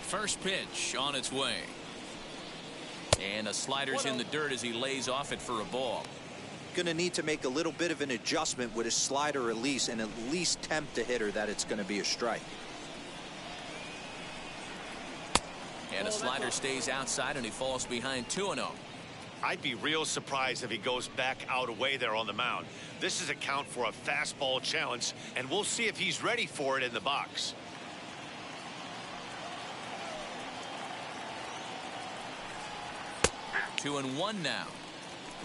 First pitch on its way. And a slider's in the dirt as he lays off it for a ball. Going to need to make a little bit of an adjustment with his slider release and at least tempt the hitter that it's going to be a strike. And a slider stays outside and he falls behind 2-0. I'd be real surprised if he goes back out away there on the mound. This is a count for a fastball challenge, and we'll see if he's ready for it in the box. Two and one now.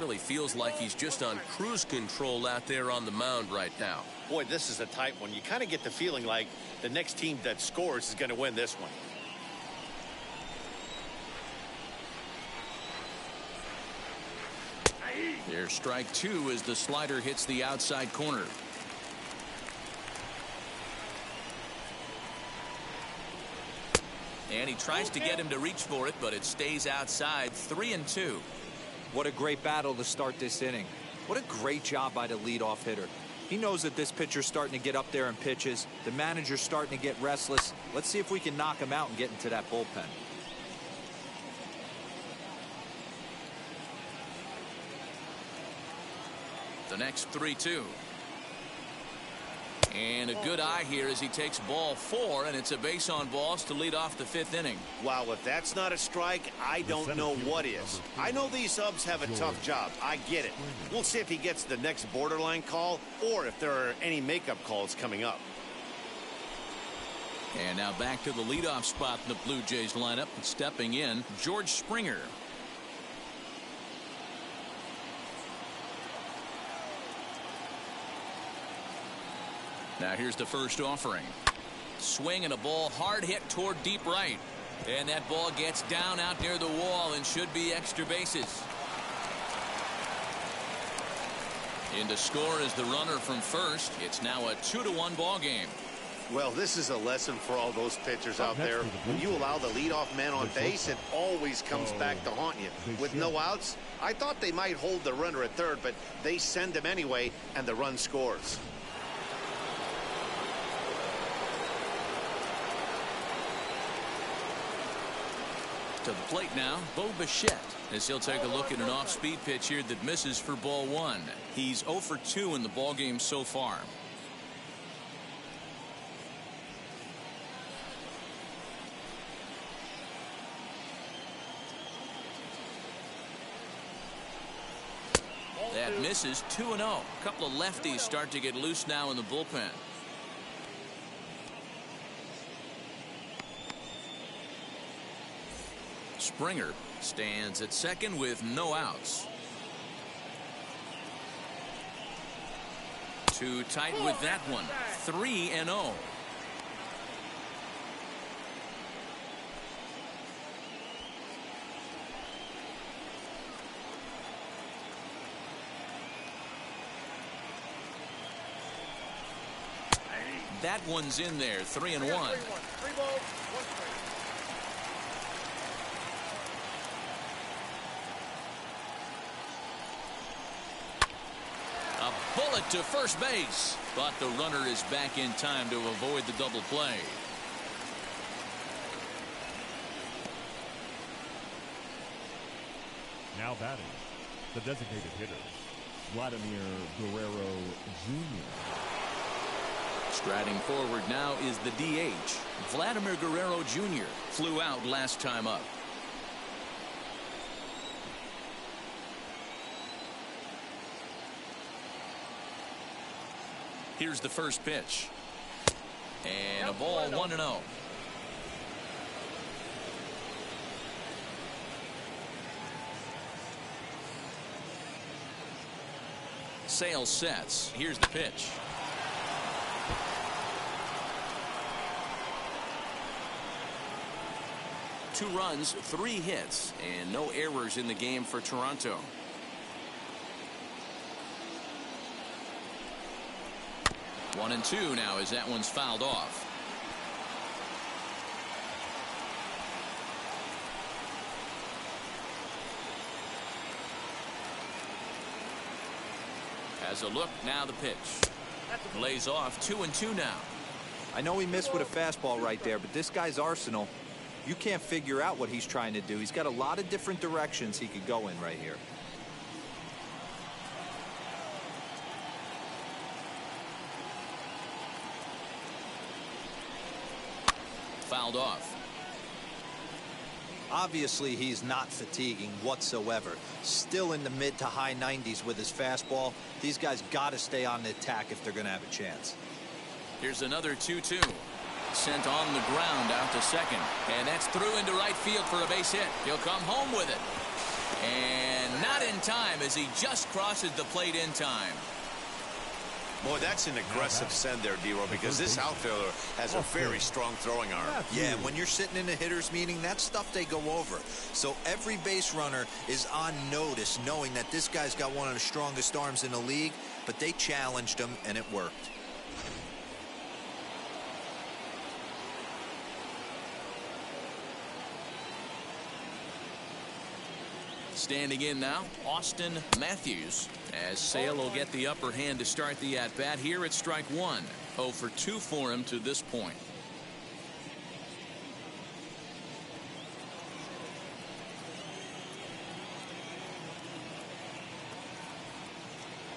Really feels like he's just on cruise control out there on the mound right now. Boy, this is a tight one. You kind of get the feeling like the next team that scores is going to win this one. There's strike two as the slider hits the outside corner. And he tries to get him to reach for it, but it stays outside. 3-2. What a great battle to start this inning. What a great job by the leadoff hitter. He knows that this pitcher's starting to get up there in pitches. The manager's starting to get restless. Let's see if we can knock him out and get into that bullpen. The next 3-2. And a good eye here as he takes ball 4, and it's a base on balls to lead off the 5th inning. Wow, if that's not a strike, I don't know what is. I know these subs have a tough job. I get it. We'll see if he gets the next borderline call or if there are any makeup calls coming up. And now back to the leadoff spot in the Blue Jays lineup. Stepping in, George Springer. Now here's the first offering. Swing and a ball hard hit toward deep right. And that ball gets down out near the wall and should be extra bases. In to score is the runner from first. It's now a 2-1 ball game. Well, this is a lesson for all those pitchers out there. When you allow the leadoff man on base, it always comes back to haunt you. With no outs, I thought they might hold the runner at third, but they send him anyway, and the run scores. To the plate now, Bo Bichette, as he'll take a look at an off-speed pitch here that misses for ball 1. He's 0 for 2 in the ball game so far. That misses. 2-0. A couple of lefties start to get loose now in the bullpen. Springer stands at second with no outs. Too tight with that one. 3-0. That one's in there. 3-1. 3 balls, 1 strike. A bullet to first base, but the runner is back in time to avoid the double play. Now batting, the designated hitter, Vladimir Guerrero Jr. Striding forward now is the DH. Vladimir Guerrero Jr. flew out last time up. Here's the first pitch. And a ball 1-0. Sale sets. Here's the pitch. Two runs, 3 hits, and no errors in the game for Toronto. One and two now as that one's fouled off. Has a look, now the pitch. Lays off. 2-2 now. I know he missed with a fastball right there, but this guy's arsenal, You can't figure out what he's trying to do. He's got a lot of different directions he could go in right here. Fouled off. Obviously, he's not fatiguing whatsoever. Still in the mid to high 90s with his fastball. These guys got to stay on the attack if they're going to have a chance. Here's another 2-2. Sent on the ground out to second. And that's through into right field for a base hit. He'll come home with it. And not in time as he just crosses the plate in time. Boy, that's an aggressive send there, D-Row, because this outfielder has a very strong throwing arm. Yeah, when you're sitting in a hitter's meeting, that's stuff they go over. So every base runner is on notice, knowing that this guy's got one of the strongest arms in the league, but they challenged him, and it worked. Standing in now, Austin Matthews, as Sale will get the upper hand to start the at-bat here at strike one. 0 for 2 for him to this point.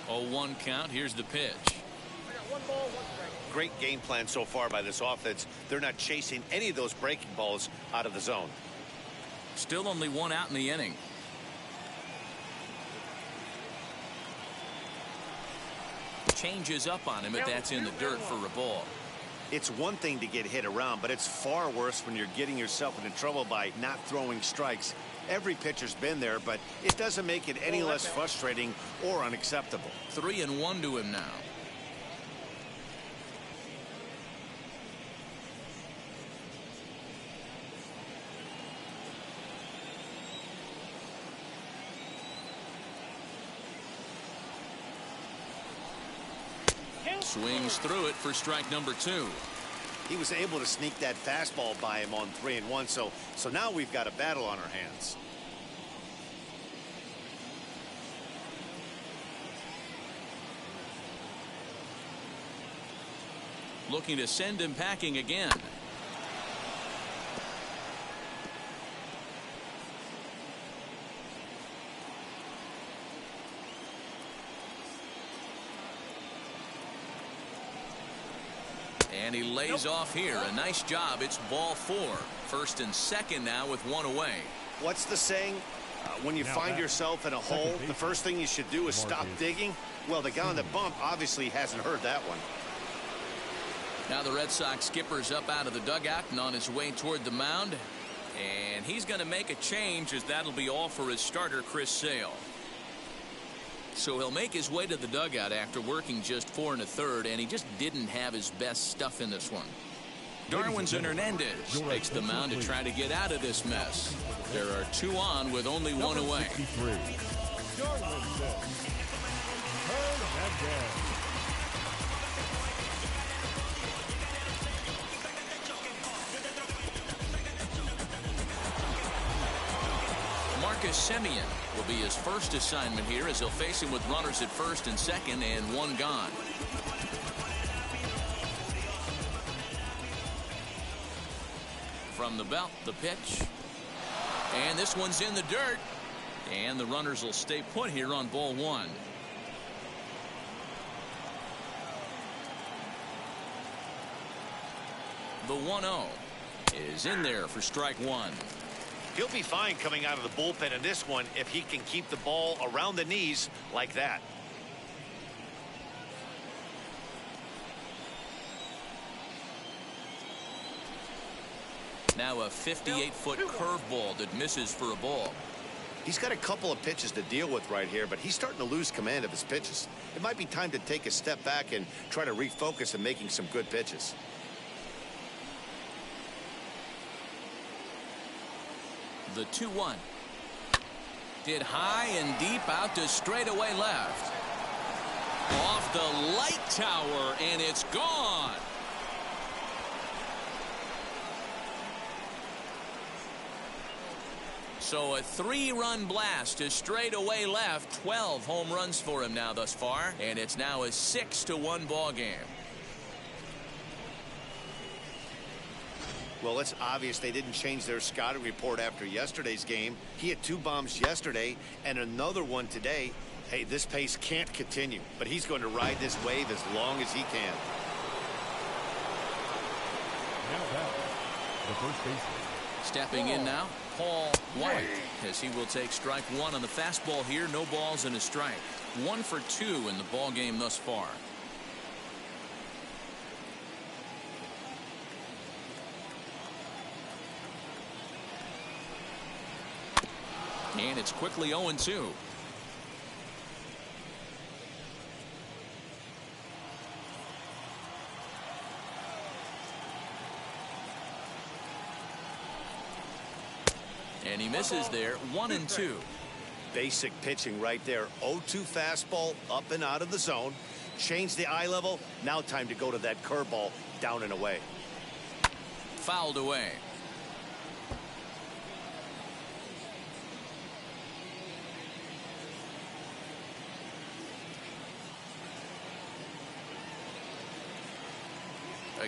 0-1 count. Here's the pitch. Great game plan so far by this offense. They're not chasing any of those breaking balls out of the zone. Still only one out in the inning. Changes up on him, but that's in the dirt for a ball. It's one thing to get hit around, but it's far worse when you're getting yourself into trouble by not throwing strikes. Every pitcher's been there, but it doesn't make it any less frustrating or unacceptable. 3-1 to him now. Swings through it for strike number 2. He was able to sneak that fastball by him on 3-1, so now we've got a battle on our hands. Looking to send him packing again. And he lays off here. A nice job. It's ball 4. First and second now with one away. What's the saying? When you find yourself in a hole, the first thing you should do is stop digging. Well, the guy on the bump obviously hasn't heard that one. Now the Red Sox skipper's up out of the dugout and on his way toward the mound. And he's going to make a change, as that'll be all for his starter, Chris Sale. So he'll make his way to the dugout after working just 4 1/3, and he just didn't have his best stuff in this one. Darwinson Hernandez takes the mound to try to get out of this mess. There are 2 on with only 1 away. Marcus Semien will be his first assignment here, as he'll face him with runners at first and second and 1 gone. From the belt, the pitch. And this one's in the dirt. And the runners will stay put here on ball 1. The 1-0 is in there for strike 1. He'll be fine coming out of the bullpen in this one if he can keep the ball around the knees like that. Now a 58-foot curveball that misses for a ball. He's got a couple of pitches to deal with right here, but he's starting to lose command of his pitches. It might be time to take a step back and try to refocus on making some good pitches. The 2-1. Hit high and deep out to straightaway left. Off the light tower, and it's gone. So a 3-run blast to straightaway left. 12 home runs for him now thus far, and it's now a 6-1 ball game. Well, it's obvious they didn't change their scouting report after yesterday's game. He had 2 bombs yesterday and another one today. Hey, this pace can't continue, but he's going to ride this wave as long as he can. Now back, the first baseman. Stepping in now, Paul White, as he will take strike 1 on the fastball here. No balls and a strike. 1 for 2 in the ball game thus far. And it's quickly 0-2. And he misses there. 1-2. Basic pitching right there. 0-2 fastball up and out of the zone. Change the eye level. Now time to go to that curveball down and away. Fouled away.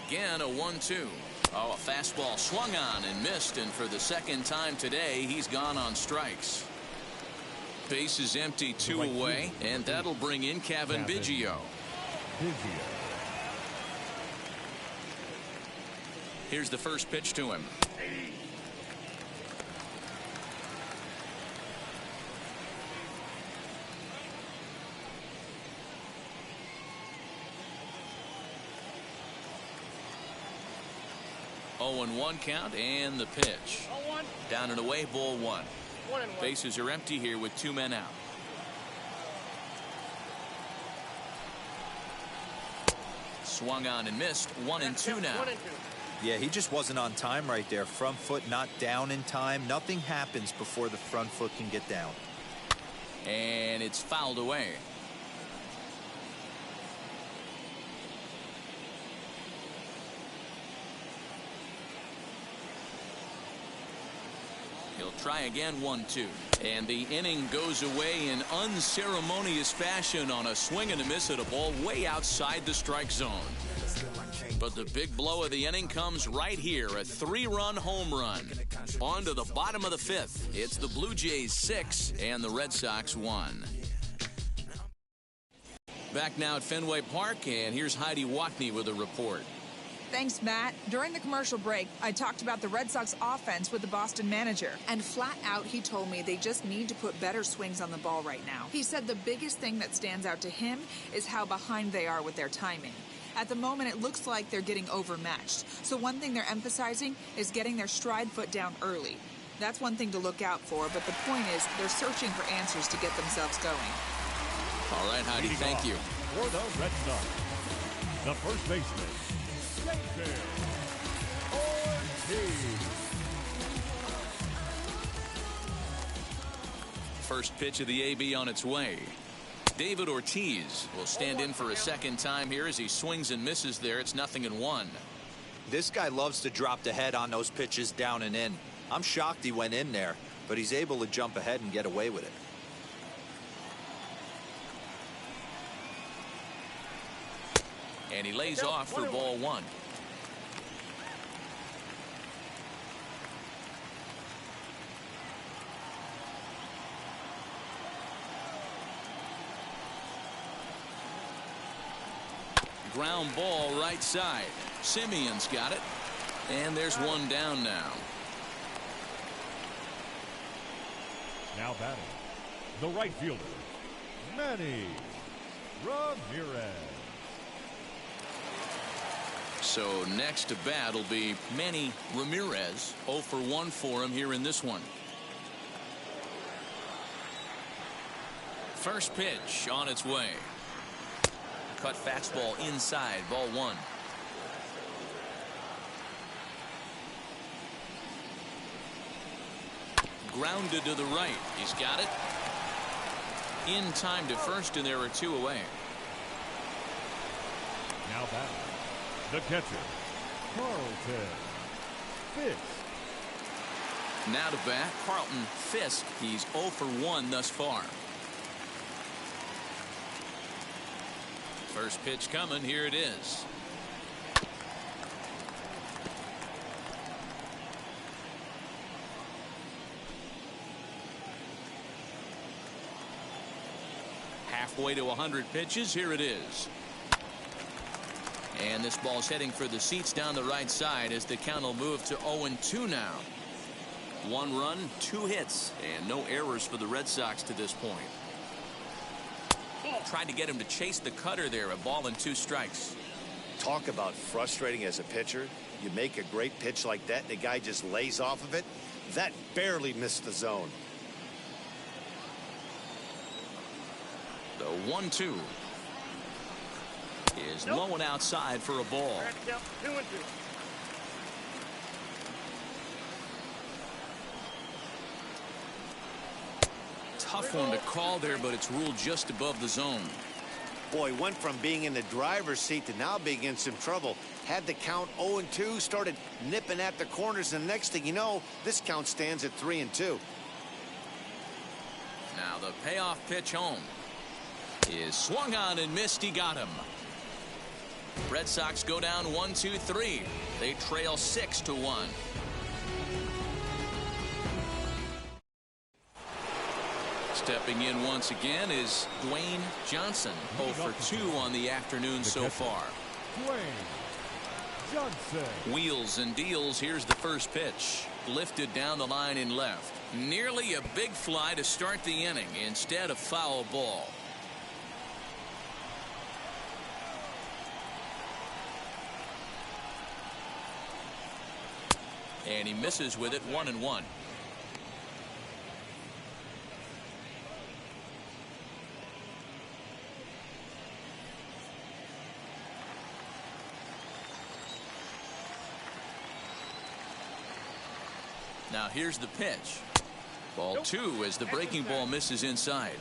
Again, a 1-2. Oh, a fastball swung on and missed, and for the second time today, he's gone on strikes. Base is empty, 2 away, and that'll bring in Kevin Biggio. Here's the first pitch to him. Oh, and 1 count, and the pitch. Down and away, ball 1. Bases are empty here with 2 men out. Swung on and missed. 1-2 now. Yeah, he just wasn't on time right there. Front foot not down in time. Nothing happens before the front foot can get down. And it's fouled away. He'll try again. 1-2. And the inning goes away in unceremonious fashion on a swing and a miss at a ball way outside the strike zone. But the big blow of the inning comes right here. A 3-run home run. On to the bottom of the 5th. It's the Blue Jays 6 and the Red Sox 1. Back now at Fenway Park, and here's Heidi Watney with a report. Thanks, Matt. During the commercial break, I talked about the Red Sox offense with the Boston manager. And flat out, he told me they just need to put better swings on the ball right now. He said the biggest thing that stands out to him is how behind they are with their timing. At the moment, it looks like they're getting overmatched. So one thing they're emphasizing is getting their stride foot down early. That's one thing to look out for, but the point is they're searching for answers to get themselves going. All right, Heidi, thank you. For the Red Sox, the first baseman, First pitch of the AB on its way. David Ortiz will stand in for a second time here as he swings and misses there. It's 0-1. This guy loves to drop the head on those pitches down and in. I'm shocked he went in there, but he's able to jump ahead and get away with it. And he lays off for ball 1. Ground ball right side. Simeon's got it. And there's 1 down now. Now batting, the right fielder, Manny Ramirez. So next to bat will be Manny Ramirez. 0 for 1 for him here in this one. First pitch on its way. Cut fastball inside, ball 1. Grounded to the right. He's got it. In time to first, and there are 2 away. Now batting, the catcher, Carlton Fisk. Now to bat, Carlton Fisk. He's 0 for 1 thus far. First pitch coming. Here it is. halfway to 100 pitches. Here it is. And this ball's heading for the seats down the right side as the count will move to 0-2 now. 1 run, 2 hits, and no errors for the Red Sox to this point. Tried to get him to chase the cutter there. A ball and 2 strikes. Talk about frustrating as a pitcher. You make a great pitch like that, and the guy just lays off of it. That barely missed the zone. The 1-2 is low and outside for a ball. Tough one to call there, but it's ruled just above the zone. Boy, went from being in the driver's seat to now being in some trouble. Had the count 0-2, started nipping at the corners, and the next thing you know, this count stands at 3-2. Now the payoff pitch home is swung on and missed. He got him. Red Sox go down 1-2-3. They trail 6-1. Stepping in once again is Dwayne Johnson. 0 for 2 on the afternoon so far. Dwayne Johnson. Wheels and deals. Here's the first pitch. Lifted down the line in left. Nearly a big fly to start the inning. Instead, a foul ball. And he misses with it. 1-1. Now here's the pitch. Ball 2 as the breaking ball misses inside.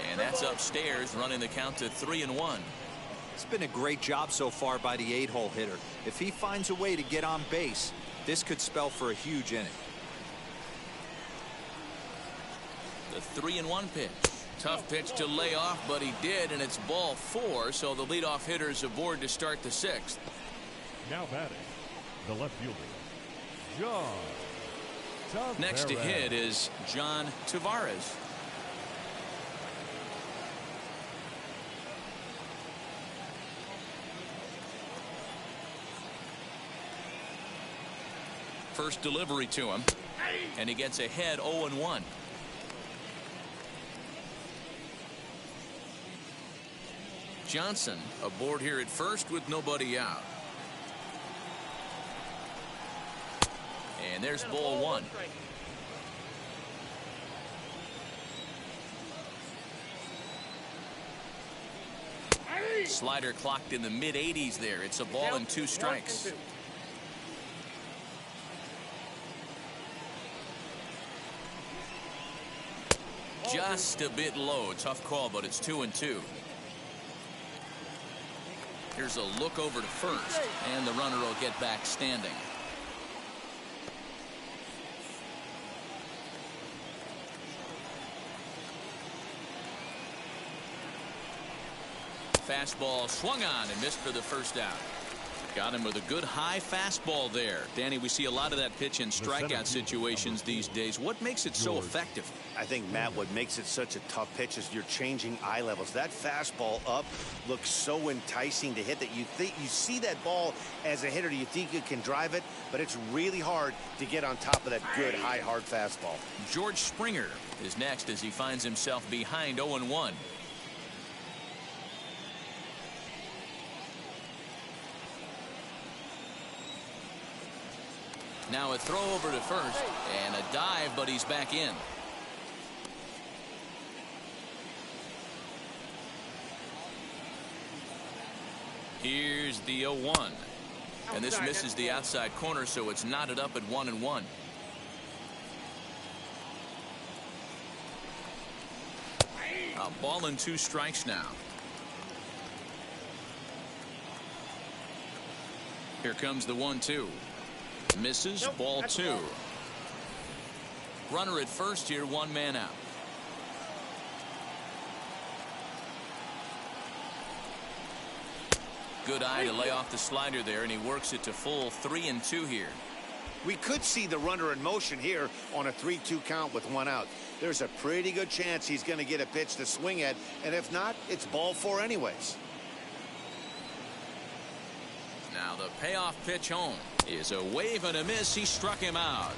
And that's upstairs, running the count to 3-1. It's been a great job so far by the 8-hole hitter. If he finds a way to get on base, this could spell for a huge inning. The 3-1 pitch. Tough pitch to lay off, but he did, and it's ball 4, so the leadoff hitter's aboard to start the 6th. Now batting, the left fielder, John Tavares. Next to hit is John Tavares. First delivery to him, and he gets ahead 0-1. Johnson aboard here at first with nobody out. And there's ball 1. Slider clocked in the mid-80s there. It's a ball and 2 strikes. Just a bit low. Tough call, but it's 2-2. Here's a look over to first, and the runner will get back standing. Fastball swung on and missed for the first out. Got him with a good high fastball there. Danny, we see a lot of that pitch in strikeout situations these days. What makes it so effective? I think, Matt, what makes it such a tough pitch is you're changing eye levels. That fastball up looks so enticing to hit that you see that ball as a hitter. You think you can drive it, but it's really hard to get on top of that good, high, hard fastball. George Springer is next as he finds himself behind 0-1. Now a throw over to first and a dive, but he's back in. Here's the 0-1. And this misses the outside corner, so it's knotted up at 1-1. A ball and 2 strikes now. Here comes the 1-2. Misses. Ball 2. Runner at first here, 1 man out. Good eye to lay off the slider there, and he works it to full 3-2 here. We could see the runner in motion here on a 3-2 count with 1 out. There's a pretty good chance he's going to get a pitch to swing at, and if not, it's ball 4 anyways. Now the payoff pitch home is a wave and a miss. He struck him out.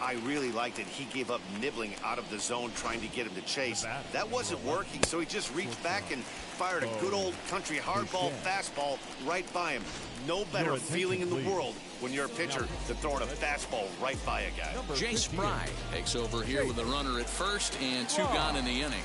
I really liked it. He gave up nibbling out of the zone trying to get him to chase. That wasn't working, so he just reached back and fired a good old country hardball fastball right by him. No better feeling in the world when you're a pitcher than throwing a fastball right by a guy. Jay Spry takes over here with a runner at first and 2 gone in the inning.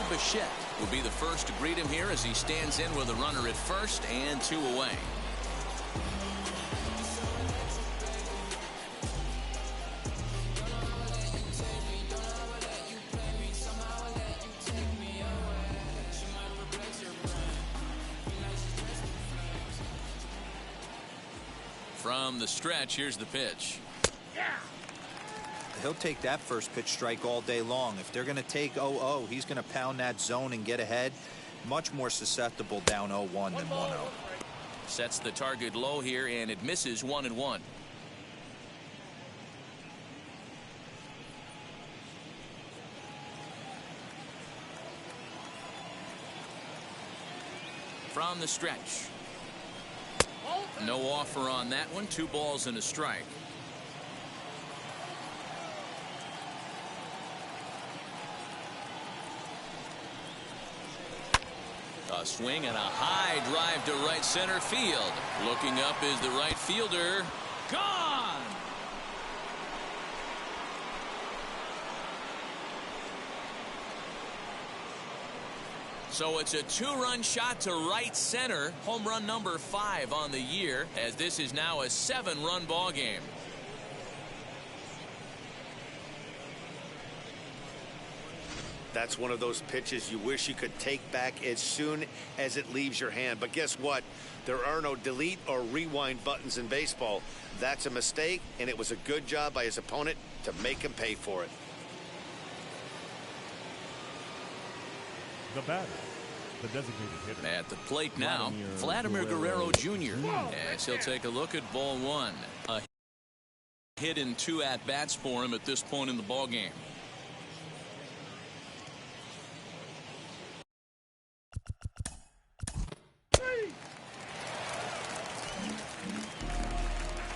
Bichette will be the first to greet him here as he stands in with a runner at first and 2 away. From the stretch, here's the pitch. He'll take that first pitch strike all day long. If they're going to take 0-0, he's going to pound that zone and get ahead. Much more susceptible down 0-1 than 1-0. Sets the target low here, and it misses 1-1. From the stretch. No offer on that one. 2 balls and a strike. A swing and a high drive to right center field. Looking up is the right fielder. Gone! So it's a 2-run shot to right center. Home run number 5 on the year, as this is now a 7-run ball game. That's one of those pitches you wish you could take back as soon as it leaves your hand. But guess what? There are no delete or rewind buttons in baseball. That's a mistake, and it was a good job by his opponent to make him pay for it. The batter, the designated hitter. At the plate now, Vladimir Guerrero Jr. As he'll take a look at ball 1. A hit in 2 at-bats for him at this point in the ball game.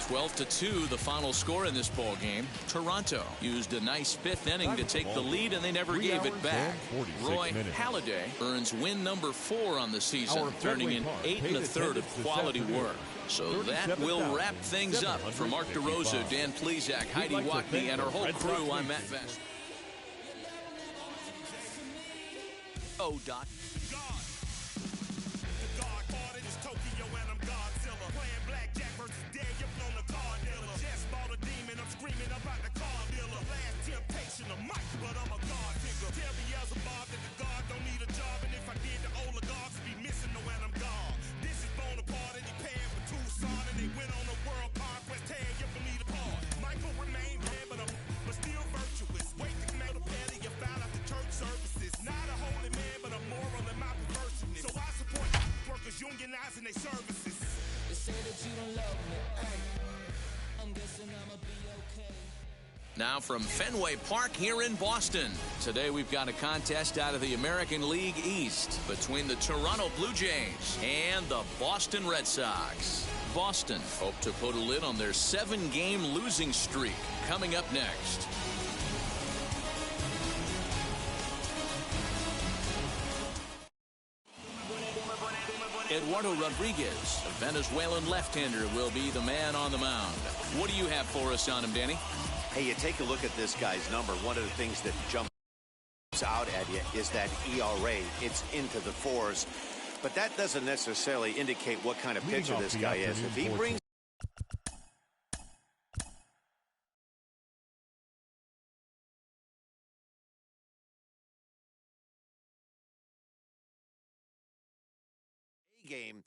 12-2 the final score in this ball game. Toronto used a nice 5th inning to take the lead, and they never gave it back. Roy Halladay earns win number 4 on the season, turning in 8 1/3 of quality work. So that will wrap things up. For Mark DeRosa, Dan Plesac, Heidi Wackney, and our whole crew, I'm Matt Vest. Oh, Doc. Unionizing their services. They say that you don't love me. I'm guessing I'ma be okay. Now from Fenway Park here in Boston. Today we've got a contest out of the American League East between the Toronto Blue Jays and the Boston Red Sox. Boston hope to put a lid on their 7-game losing streak. Coming up next. Eduardo Rodriguez, a Venezuelan left-hander, will be the man on the mound. What do you have for us on him, Danny? Hey, you take a look at this guy's number. One of the things that jumps out at you is that ERA. It's into the 4s. But that doesn't necessarily indicate what kind of pitcher this guy is. If he brings game,